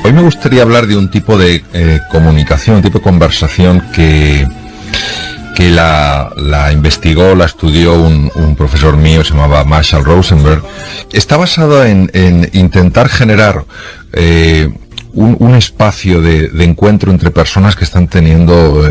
Hoy me gustaría hablar de un tipo de comunicación, un tipo de conversación que la investigó, la estudió un profesor mío, se llamaba Marshall Rosenberg. Está basado en intentar generar un espacio de encuentro entre personas que están teniendo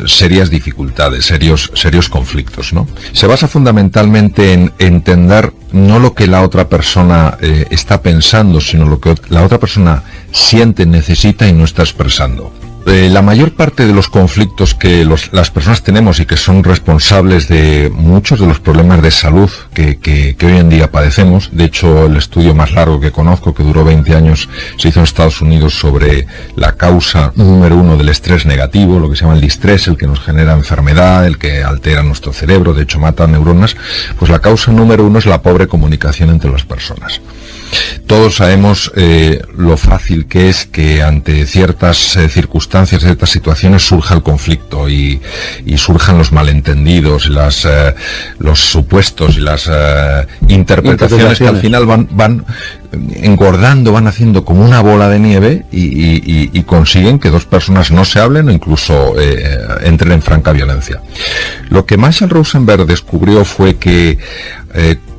serias dificultades, serios conflictos, ¿no? Se basa fundamentalmente en entender no lo que la otra persona está pensando, sino lo que la otra persona siente, necesita y no está expresando. La mayor parte de los conflictos que las personas tenemos y que son responsables de muchos de los problemas de salud que hoy en día padecemos, de hecho el estudio más largo que conozco, que duró 20 años, se hizo en Estados Unidos sobre la causa número 1 del estrés negativo, lo que se llama el distrés, el que nos genera enfermedad, el que altera nuestro cerebro, de hecho mata neuronas. Pues la causa número 1 es la pobre comunicación entre las personas. Todos sabemos lo fácil que es que ante ciertas circunstancias, ciertas situaciones surja el conflicto y surjan los malentendidos, los supuestos y las interpretaciones que al final van engordando, van haciendo como una bola de nieve y consiguen que dos personas no se hablen o incluso entren en franca violencia. Lo que Marshall Rosenberg descubrió fue que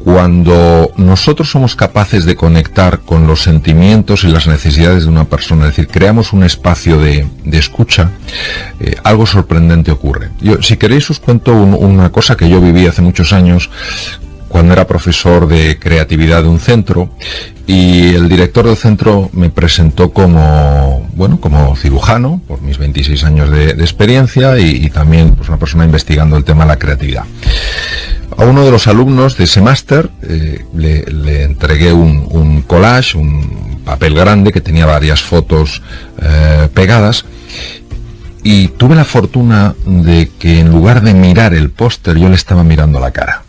cuando nosotros somos capaces de conectar con los sentimientos y las necesidades de una persona, es decir, creamos un espacio de escucha, algo sorprendente ocurre. Si queréis os cuento una cosa que yo viví hace muchos años cuando era profesor de creatividad de un centro, y el director del centro me presentó como cirujano, por mis 26 años de experiencia, y también pues una persona investigando el tema de la creatividad. A uno de los alumnos de ese máster le entregué un collage, un papel grande que tenía varias fotos pegadas, y tuve la fortuna de que en lugar de mirar el póster yo le estaba mirando la cara.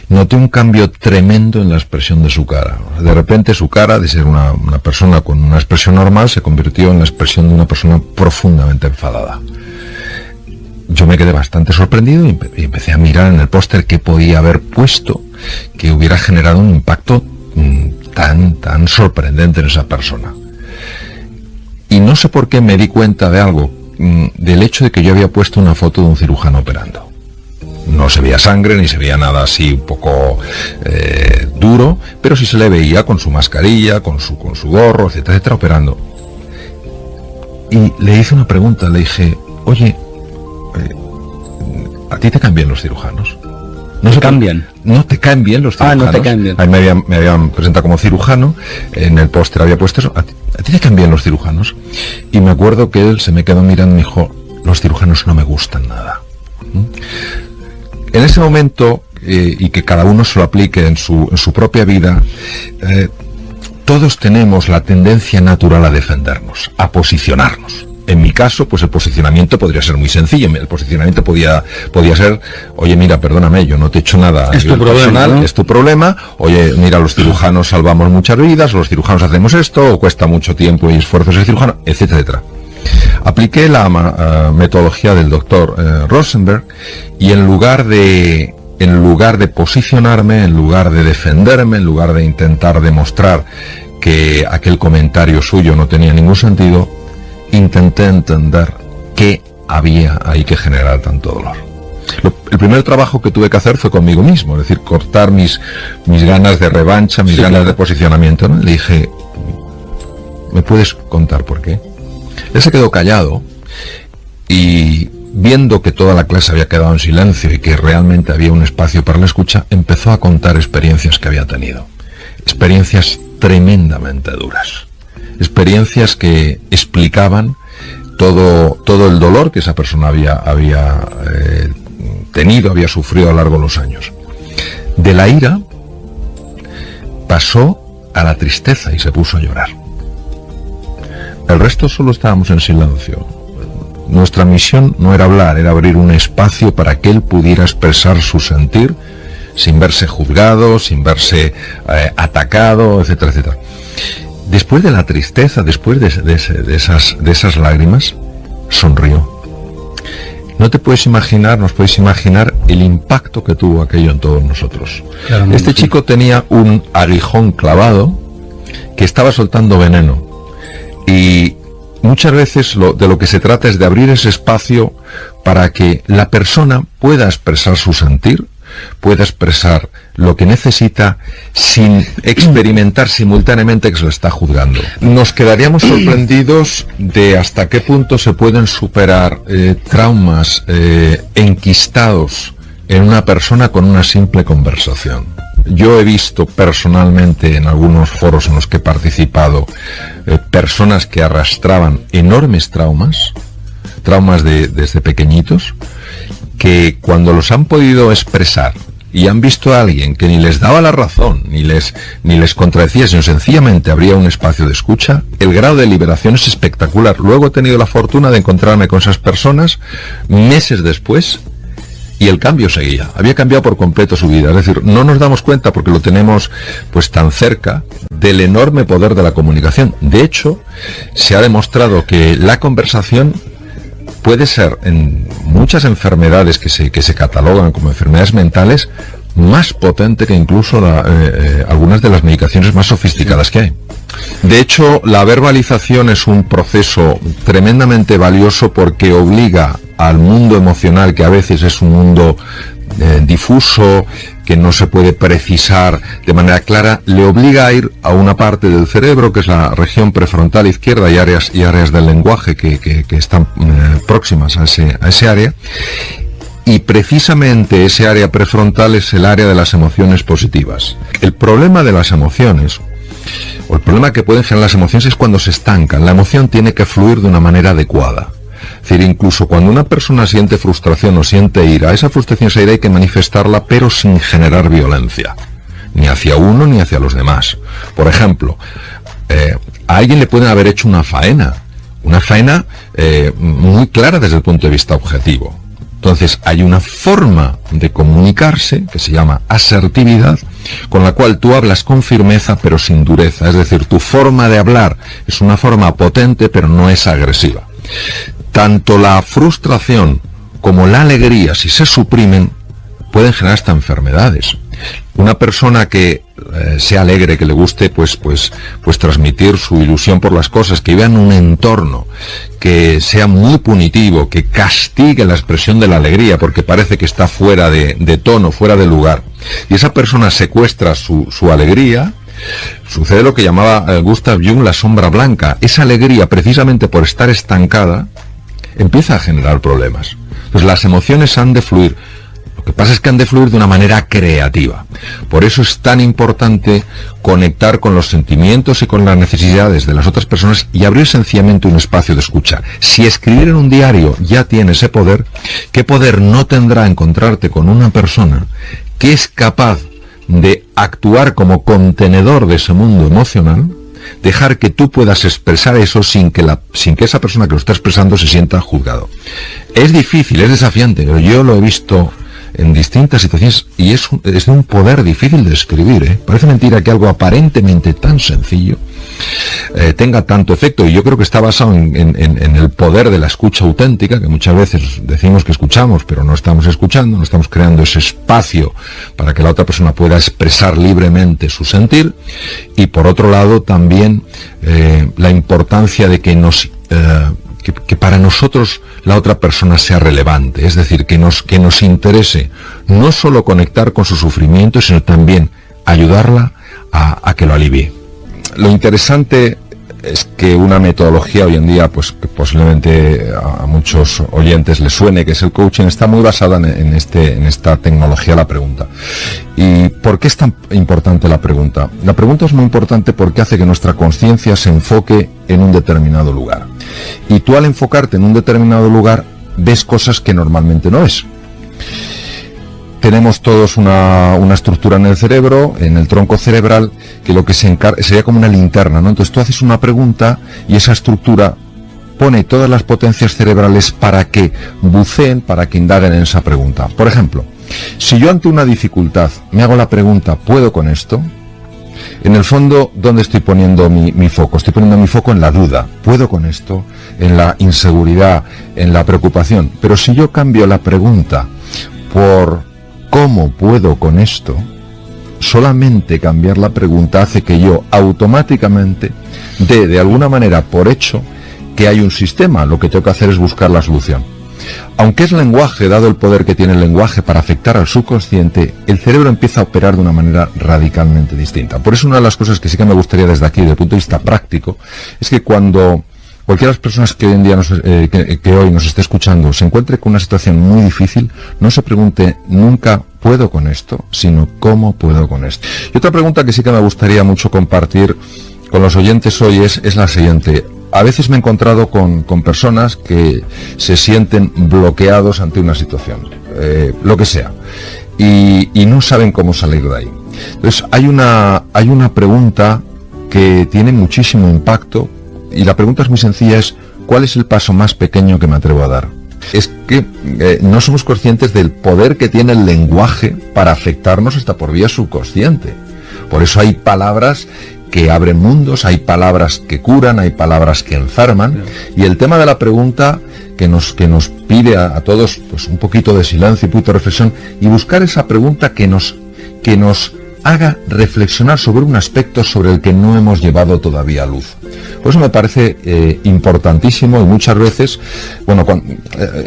Noté un cambio tremendo en la expresión de su cara. De repente su cara, de ser una persona con una expresión normal, se convirtió en la expresión de una persona profundamente enfadada. Yo me quedé bastante sorprendido y empecé a mirar en el póster qué podía haber puesto que hubiera generado un impacto tan sorprendente en esa persona. Y no sé por qué me di cuenta de algo, del hecho de que yo había puesto una foto de un cirujano operando. No se veía sangre, ni se veía nada así un poco duro, pero sí se le veía con su mascarilla, con su gorro, etcétera, etcétera, operando. Y le hice una pregunta, le dije, oye, ¿a ti te caen bien los cirujanos? ¿No se cambian? No te caen bien los cirujanos. No te caen bien. A mí me habían presentado como cirujano, en el póster había puesto eso, ¿a ti te caen bien los cirujanos? Y me acuerdo que él se me quedó mirando y me dijo, los cirujanos no me gustan nada. En ese momento, y que cada uno se lo aplique en su propia vida, todos tenemos la tendencia natural a defendernos, a posicionarnos. En mi caso, pues el posicionamiento podría ser muy sencillo. El posicionamiento podía ser, oye, mira, perdóname, yo no te he hecho nada. Es tu problema, ¿no? Es tu problema. Oye, mira, los cirujanos salvamos muchas vidas, los cirujanos hacemos esto, o cuesta mucho tiempo y esfuerzo ser cirujano, etcétera, etcétera. Apliqué la metodología del doctor Rosenberg, y en lugar de posicionarme, en lugar de defenderme, en lugar de intentar demostrar que aquel comentario suyo no tenía ningún sentido, intenté entender qué había ahí que generar tanto dolor. El primer trabajo que tuve que hacer fue conmigo mismo, es decir, cortar mis ganas de revancha, mis ganas de posicionamiento, ¿no? Le dije, ¿me puedes contar por qué? Él se quedó callado y, viendo que toda la clase había quedado en silencio y que realmente había un espacio para la escucha, empezó a contar experiencias que había tenido. Experiencias tremendamente duras. Experiencias que explicaban todo el dolor que esa persona había tenido, había sufrido a lo largo de los años. De la ira pasó a la tristeza y se puso a llorar. El resto solo estábamos en silencio. Nuestra misión no era hablar, era abrir un espacio para que él pudiera expresar su sentir sin verse juzgado, sin verse atacado, etcétera, etcétera. Después de la tristeza, después de esas lágrimas, sonrió. No te puedes imaginar, nos puedes imaginar el impacto que tuvo aquello en todos nosotros. Claramente, este chico tenía un aguijón clavado que estaba soltando veneno. Y muchas veces de lo que se trata es de abrir ese espacio para que la persona pueda expresar su sentir, pueda expresar lo que necesita sin experimentar simultáneamente que se lo está juzgando. Nos quedaríamos sorprendidos de hasta qué punto se pueden superar traumas enquistados en una persona con una simple conversación. Yo he visto personalmente en algunos foros en los que he participado personas que arrastraban enormes traumas desde pequeñitos, que cuando los han podido expresar y han visto a alguien que ni les daba la razón, ni les contradecía, sino sencillamente abría un espacio de escucha, el grado de liberación es espectacular. Luego he tenido la fortuna de encontrarme con esas personas meses después, y el cambio seguía, había cambiado por completo su vida. Es decir, no nos damos cuenta porque lo tenemos pues tan cerca del enorme poder de la comunicación. De hecho, se ha demostrado que la conversación puede ser en muchas enfermedades que se catalogan como enfermedades mentales más potente que incluso algunas de las medicaciones más sofisticadas que hay. De hecho, la verbalización es un proceso tremendamente valioso porque obliga al mundo emocional, que a veces es un mundo difuso, que no se puede precisar de manera clara, le obliga a ir a una parte del cerebro que es la región prefrontal izquierda y áreas del lenguaje que están próximas a ese área. Y precisamente ese área prefrontal es el área de las emociones positivas. El problema de las emociones, o el problema que pueden generar las emociones, es cuando se estancan. La emoción tiene que fluir de una manera adecuada. Es decir, incluso cuando una persona siente frustración o siente ira, esa frustración, esa ira hay que manifestarla, pero sin generar violencia, ni hacia uno ni hacia los demás. Por ejemplo, a alguien le pueden haber hecho una faena muy clara desde el punto de vista objetivo. Entonces hay una forma de comunicarse que se llama asertividad, con la cual tú hablas con firmeza pero sin dureza. Es decir, tu forma de hablar es una forma potente pero no es agresiva. Tanto la frustración como la alegría, si se suprimen, pueden generar hasta enfermedades. Una persona que sea alegre, que le guste pues transmitir su ilusión por las cosas, que viva en un entorno que sea muy punitivo, que castigue la expresión de la alegría porque parece que está fuera de tono, fuera de lugar, y esa persona secuestra su alegría, sucede lo que llamaba Gustav Jung la sombra blanca. Esa alegría, precisamente por estar estancada, empieza a generar problemas. Pues las emociones han de fluir. Lo que pasa es que han de fluir de una manera creativa. Por eso es tan importante conectar con los sentimientos y con las necesidades de las otras personas y abrir sencillamente un espacio de escucha. Si escribir en un diario ya tiene ese poder, ¿qué poder no tendrá encontrarte con una persona que es capaz de actuar como contenedor de ese mundo emocional, dejar que tú puedas expresar eso sin que esa persona que lo está expresando se sienta juzgado? Es difícil, es desafiante, pero yo lo he visto en distintas situaciones y es de un poder difícil de escribir. Parece mentira que algo aparentemente tan sencillo tenga tanto efecto, y yo creo que está basado en el poder de la escucha auténtica, que muchas veces decimos que escuchamos pero no estamos escuchando, no estamos creando ese espacio para que la otra persona pueda expresar libremente su sentir. Y por otro lado también la importancia de que para nosotros la otra persona sea relevante, es decir, que nos interese no solo conectar con su sufrimiento, sino también ayudarla a que lo alivie. Lo interesante es que una metodología hoy en día, pues que posiblemente a muchos oyentes les suene, que es el coaching, está muy basada en esta tecnología, la pregunta. ¿Y por qué es tan importante la pregunta? La pregunta es muy importante porque hace que nuestra conciencia se enfoque en un determinado lugar. Y tú, al enfocarte en un determinado lugar, ves cosas que normalmente no ves. Tenemos todos una estructura en el cerebro, en el tronco cerebral, que lo que sería como una linterna, ¿no? Entonces tú haces una pregunta y esa estructura pone todas las potencias cerebrales para que buceen, para que indaguen en esa pregunta. Por ejemplo, si yo ante una dificultad me hago la pregunta, ¿puedo con esto? En el fondo, ¿dónde estoy poniendo mi foco? Estoy poniendo mi foco en la duda. ¿Puedo con esto? En la inseguridad, en la preocupación. Pero si yo cambio la pregunta por ¿cómo puedo con esto?, solamente cambiar la pregunta hace que yo automáticamente dé de alguna manera por hecho que hay un sistema. Lo que tengo que hacer es buscar la solución. Aunque es lenguaje, dado el poder que tiene el lenguaje para afectar al subconsciente, el cerebro empieza a operar de una manera radicalmente distinta. Por eso una de las cosas que sí que me gustaría desde aquí, desde el punto de vista práctico, es que cuando cualquiera de las personas que hoy en día que hoy nos esté escuchando se encuentre con una situación muy difícil, no se pregunte nunca ¿puedo con esto?, sino ¿cómo puedo con esto? Y otra pregunta que sí que me gustaría mucho compartir con los oyentes hoy es la siguiente. A veces me he encontrado con personas que se sienten bloqueados ante una situación, lo que sea, y no saben cómo salir de ahí. Entonces hay una pregunta que tiene muchísimo impacto, y la pregunta es muy sencilla, es ¿cuál es el paso más pequeño que me atrevo a dar? Es que no somos conscientes del poder que tiene el lenguaje para afectarnos hasta por vía subconsciente. Por eso hay palabras que abren mundos, hay palabras que curan, hay palabras que enferman, y el tema de la pregunta que nos pide a todos pues un poquito de silencio y un poquito de reflexión, y buscar esa pregunta que nos haga reflexionar sobre un aspecto sobre el que no hemos llevado todavía luz. Por eso me parece importantísimo, y muchas veces, bueno,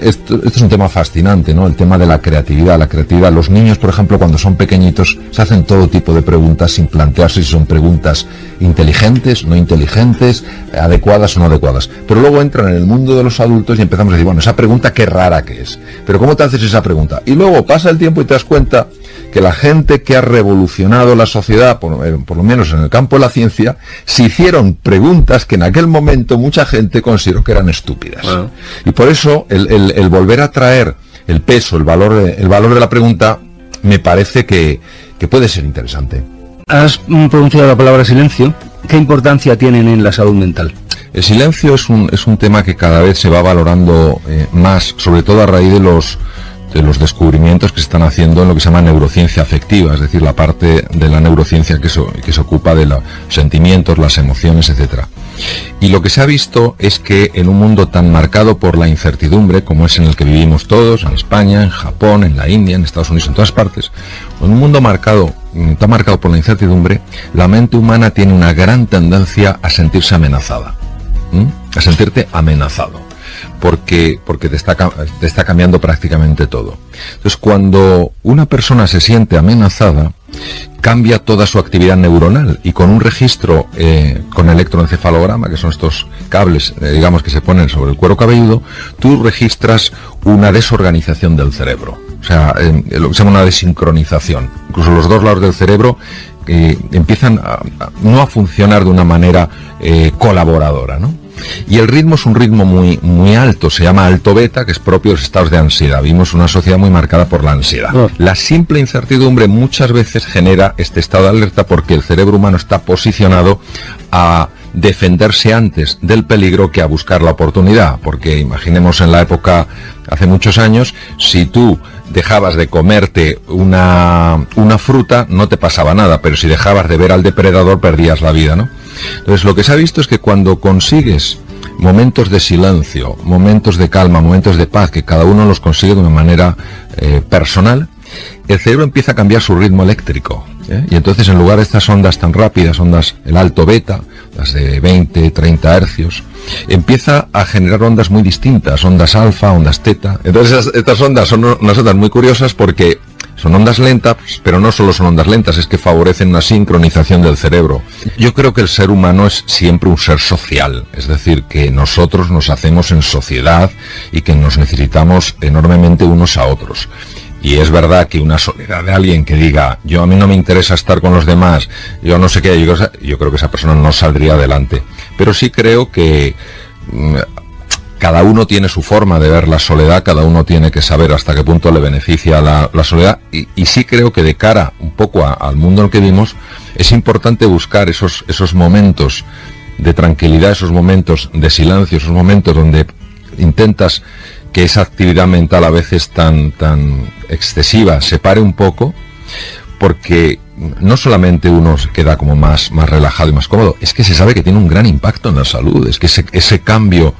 esto es un tema fascinante, ¿no? El tema de la creatividad. Los niños, por ejemplo, cuando son pequeñitos, se hacen todo tipo de preguntas sin plantearse si son preguntas inteligentes, no inteligentes, adecuadas o no adecuadas. Pero luego entran en el mundo de los adultos y empezamos a decir, bueno, esa pregunta qué rara que es. Pero ¿cómo te haces esa pregunta? Y luego pasa el tiempo y te das cuenta que la gente que ha revolucionado la sociedad, por lo menos en el campo de la ciencia, se hicieron preguntas que en aquel momento mucha gente consideró que eran estúpidas. Bueno. Y por eso el volver a traer el peso, el valor de la pregunta, me parece que puede ser interesante. Has pronunciado la palabra silencio. ¿Qué importancia tienen en la salud mental? El silencio es un tema que cada vez se va valorando más, sobre todo a raíz de los descubrimientos que se están haciendo en lo que se llama neurociencia afectiva, es decir, la parte de la neurociencia que se ocupa de los sentimientos, las emociones, etcétera. Y lo que se ha visto es que en un mundo tan marcado por la incertidumbre, como es en el que vivimos todos, en España, en Japón, en la India, en Estados Unidos, en todas partes, en un mundo tan marcado por la incertidumbre, la mente humana tiene una gran tendencia a sentirse amenazada, a sentirte amenazado. Porque te está cambiando prácticamente todo. Entonces, cuando una persona se siente amenazada, cambia toda su actividad neuronal, y con un registro con electroencefalograma, que son estos cables, digamos, que se ponen sobre el cuero cabelludo, tú registras una desorganización del cerebro. O sea, lo que se llama una desincronización. Incluso los dos lados del cerebro empiezan no a funcionar de una manera colaboradora, ¿no? Y el ritmo es un ritmo muy, muy alto, se llama alto beta, que es propio de los estados de ansiedad. Vivimos una sociedad muy marcada por la ansiedad. La simple incertidumbre muchas veces genera este estado de alerta, porque el cerebro humano está posicionado a defenderse antes del peligro que a buscar la oportunidad. Porque imaginemos en la época, hace muchos años, si tú dejabas de comerte una fruta, no te pasaba nada, pero si dejabas de ver al depredador, perdías la vida, ¿no? Entonces, lo que se ha visto es que cuando consigues momentos de silencio, momentos de calma, momentos de paz, que cada uno los consigue de una manera personal, el cerebro empieza a cambiar su ritmo eléctrico, y entonces, en lugar de estas ondas tan rápidas, el alto beta, las de 20, 30 hercios, empieza a generar ondas muy distintas, ondas alfa, ondas teta. Entonces, estas ondas son unas ondas muy curiosas porque son ondas lentas, pero no solo son ondas lentas, es que favorecen una sincronización del cerebro. Yo creo que el ser humano es siempre un ser social, es decir, que nosotros nos hacemos en sociedad y que nos necesitamos enormemente unos a otros. Y es verdad que una soledad de alguien que diga, a mí no me interesa estar con los demás, yo no sé qué, yo creo que esa persona no saldría adelante. Pero sí creo que cada uno tiene su forma de ver la soledad, cada uno tiene que saber hasta qué punto le beneficia la soledad, y sí creo que de cara un poco al mundo en el que vivimos, es importante buscar esos momentos de tranquilidad, esos momentos de silencio, esos momentos donde intentas que esa actividad mental a veces tan excesiva se pare un poco, porque no solamente uno se queda como más relajado y más cómodo, es que se sabe que tiene un gran impacto en la salud, es que ese cambio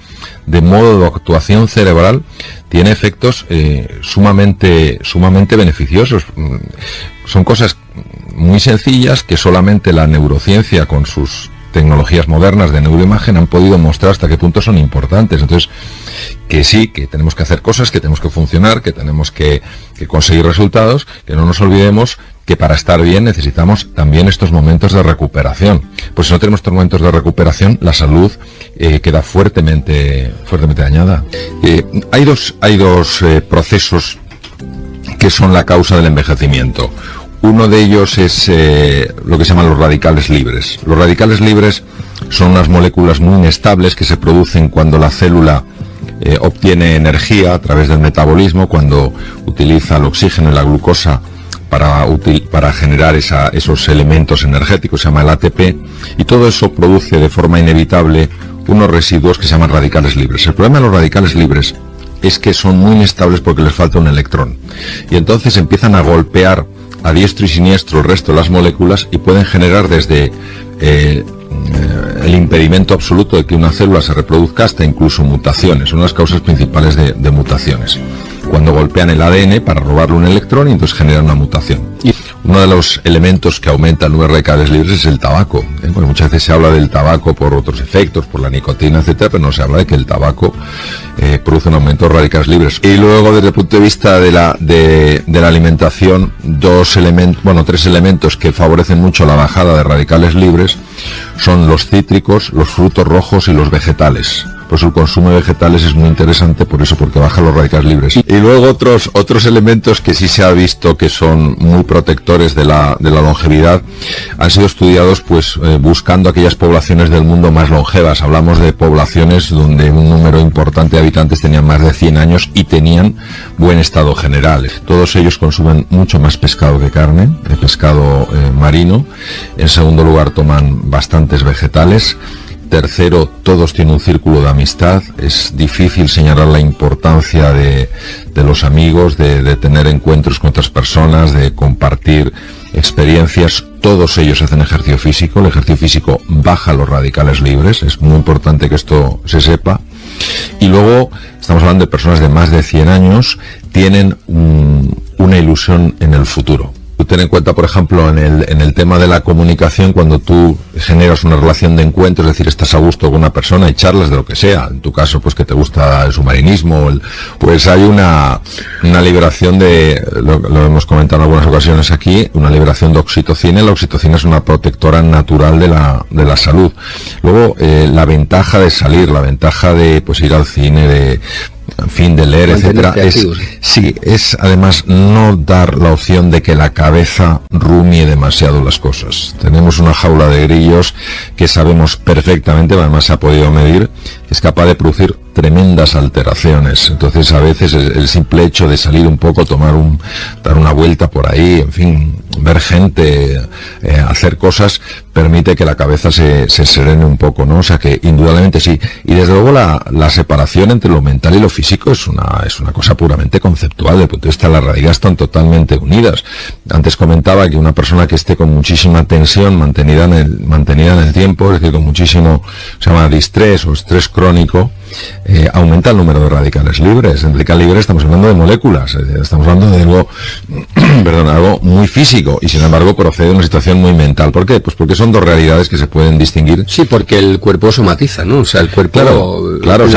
de modo de actuación cerebral tiene efectos sumamente beneficiosos. Son cosas muy sencillas que solamente la neurociencia con sus tecnologías modernas de neuroimagen han podido mostrar hasta qué punto son importantes. Entonces, que sí, que tenemos que hacer cosas, que tenemos que funcionar, que tenemos que conseguir resultados, que no nos olvidemos que para estar bien necesitamos también estos momentos de recuperación. Pues si no tenemos estos momentos de recuperación, la salud queda fuertemente dañada. Hay dos procesos que son la causa del envejecimiento. Uno de ellos es lo que se llaman los radicales libres. Los radicales libres son unas moléculas muy inestables que se producen cuando la célula obtiene energía a través del metabolismo, cuando utiliza el oxígeno y la glucosa para generar esos elementos energéticos, se llama el ATP, y todo eso produce de forma inevitable unos residuos que se llaman radicales libres. El problema de los radicales libres es que son muy inestables porque les falta un electrón, y entonces empiezan a golpear a diestro y siniestro el resto de las moléculas y pueden generar desde el impedimento absoluto de que una célula se reproduzca hasta incluso mutaciones. Son las causas principales de mutaciones. Cuando golpean el ADN para robarle un electrón y entonces generan una mutación. Uno de los elementos que aumenta el número de radicales libres es el tabaco. Pues muchas veces se habla del tabaco por otros efectos, por la nicotina, etcétera, pero no se habla de que el tabaco produce un aumento de radicales libres. Y luego, desde el punto de vista de la alimentación, tres elementos que favorecen mucho la bajada de radicales libres son los cítricos, los frutos rojos y los vegetales. Pues el consumo de vegetales es muy interesante por eso, porque baja los radicales libres. Y luego otros elementos que sí se ha visto que son muy protectores de la longevidad han sido estudiados buscando aquellas poblaciones del mundo más longevas. Hablamos de poblaciones donde un número importante de habitantes tenían más de 100 años y tenían buen estado general. Todos ellos consumen mucho más pescado que carne, de pescado marino. En segundo lugar, toman bastantes vegetales. Tercero, todos tienen un círculo de amistad. Es difícil señalar la importancia de los amigos, de tener encuentros con otras personas, de compartir experiencias. Todos ellos hacen ejercicio físico. El ejercicio físico baja los radicales libres. Es muy importante que esto se sepa. Y luego, estamos hablando de personas de más de 100 años, tienen una ilusión en el futuro. Ten en cuenta, por ejemplo, en el tema de la comunicación, cuando tú generas una relación de encuentro, es decir, estás a gusto con una persona y charlas de lo que sea, en tu caso, pues que te gusta el submarinismo, pues hay una liberación lo hemos comentado en algunas ocasiones aquí, una liberación de oxitocina. La oxitocina es una protectora natural de la salud. Luego, la ventaja de salir, la ventaja de ir al cine, de leer, etcétera, es además no dar la opción de que la cabeza rumie demasiado las cosas. Tenemos una jaula de grillos que sabemos perfectamente, además se ha podido medir, que es capaz de producir tremendas alteraciones. Entonces, a veces el simple hecho de salir un poco, dar una vuelta por ahí, en fin, ver gente, hacer cosas, permite que la cabeza se serene un poco, ¿no? O sea que indudablemente sí. Y desde luego la separación entre lo mental y lo físico es una cosa puramente conceptual. Desde el punto de vista de la realidad están totalmente unidas. Antes comentaba que una persona que esté con muchísima tensión mantenida en el tiempo, es decir, con muchísimo, se llama distrés o estrés crónico, aumenta el número de radicales libres. En radicales libres estamos hablando de moléculas, estamos hablando de algo muy físico, y sin embargo procede de una situación muy mental. ¿Por qué? Pues porque son dos realidades que se pueden distinguir. Sí, porque el cuerpo somatiza, ¿no? O sea, el cuerpo... Claro,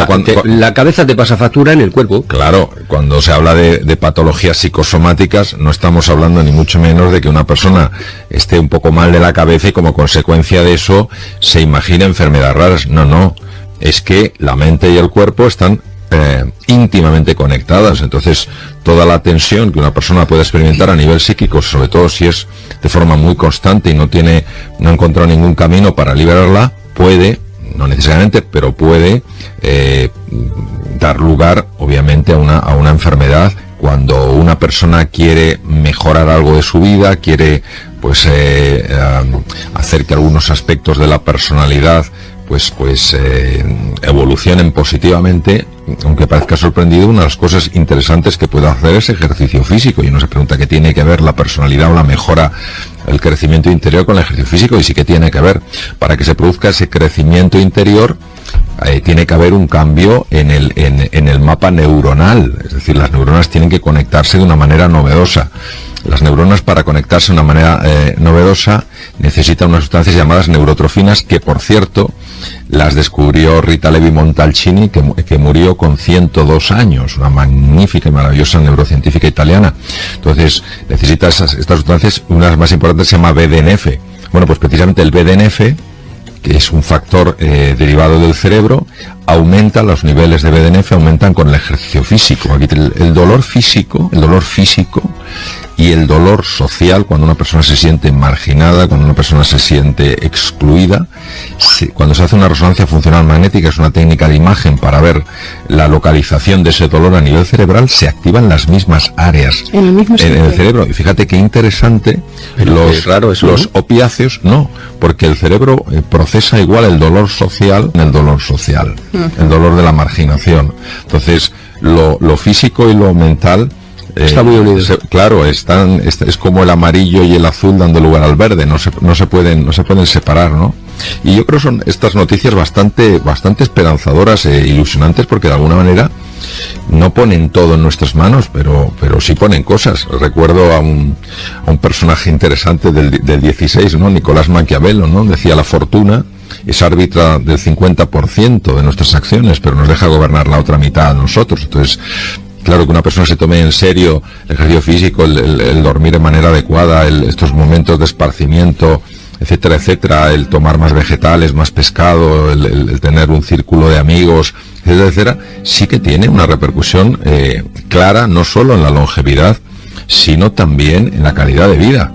la cabeza te pasa factura en el cuerpo. Claro, cuando se habla de patologías psicosomáticas, no estamos hablando ni mucho menos de que una persona esté un poco mal de la cabeza y como consecuencia de eso se imagina enfermedades raras. No. Es que la mente y el cuerpo están íntimamente conectadas. Entonces, toda la tensión que una persona puede experimentar a nivel psíquico, sobre todo si es de forma muy constante y no ha encontrado ningún camino para liberarla, puede, no necesariamente, pero puede dar lugar, obviamente, a una enfermedad. Cuando una persona quiere mejorar algo de su vida, quiere hacer que algunos aspectos de la personalidad evolucionen positivamente, aunque parezca sorprendido, una de las cosas interesantes que puede hacer es ejercicio físico. Y uno se pregunta qué tiene que ver la personalidad o la mejora, el crecimiento interior con el ejercicio físico, y sí que tiene que ver. Para que se produzca ese crecimiento interior, tiene que haber un cambio en el mapa neuronal, es decir, las neuronas tienen que conectarse de una manera novedosa. Las neuronas, para conectarse de una manera novedosa, necesitan unas sustancias llamadas neurotrofinas, que por cierto las descubrió Rita Levi Montalcini, que murió con 102 años, una magnífica y maravillosa neurocientífica italiana. Entonces necesita estas sustancias. Una de las más importantes se llama BDNF. Bueno, pues precisamente el BDNF, que es un factor derivado del cerebro, aumenta los niveles de BDNF, aumentan con el ejercicio físico. Aquí el dolor físico y el dolor social, cuando una persona se siente marginada, cuando una persona se siente excluida, cuando se hace una resonancia funcional magnética, es una técnica de imagen para ver la localización de ese dolor a nivel cerebral, se activan las mismas áreas en el cerebro. Y fíjate qué interesante, los opiáceos, no, porque el cerebro procesa igual el dolor social, el dolor de la marginación. Entonces, lo físico y lo mental está muy unido. Claro, es como el amarillo y el azul dando lugar al verde, no se pueden separar, ¿no? Y yo creo que son estas noticias bastante esperanzadoras e ilusionantes, porque de alguna manera no ponen todo en nuestras manos, pero sí ponen cosas. Recuerdo a un personaje interesante del 16, ¿no? Nicolás Maquiavelo, ¿no? Decía: la fortuna es árbitra del 50% de nuestras acciones, pero nos deja gobernar la otra mitad a nosotros. Entonces, claro, que una persona se tome en serio el ejercicio físico, el dormir de manera adecuada, estos momentos de esparcimiento, etcétera, etcétera, el tomar más vegetales, más pescado, el tener un círculo de amigos, etcétera, etcétera, sí que tiene una repercusión clara, no solo en la longevidad, sino también en la calidad de vida.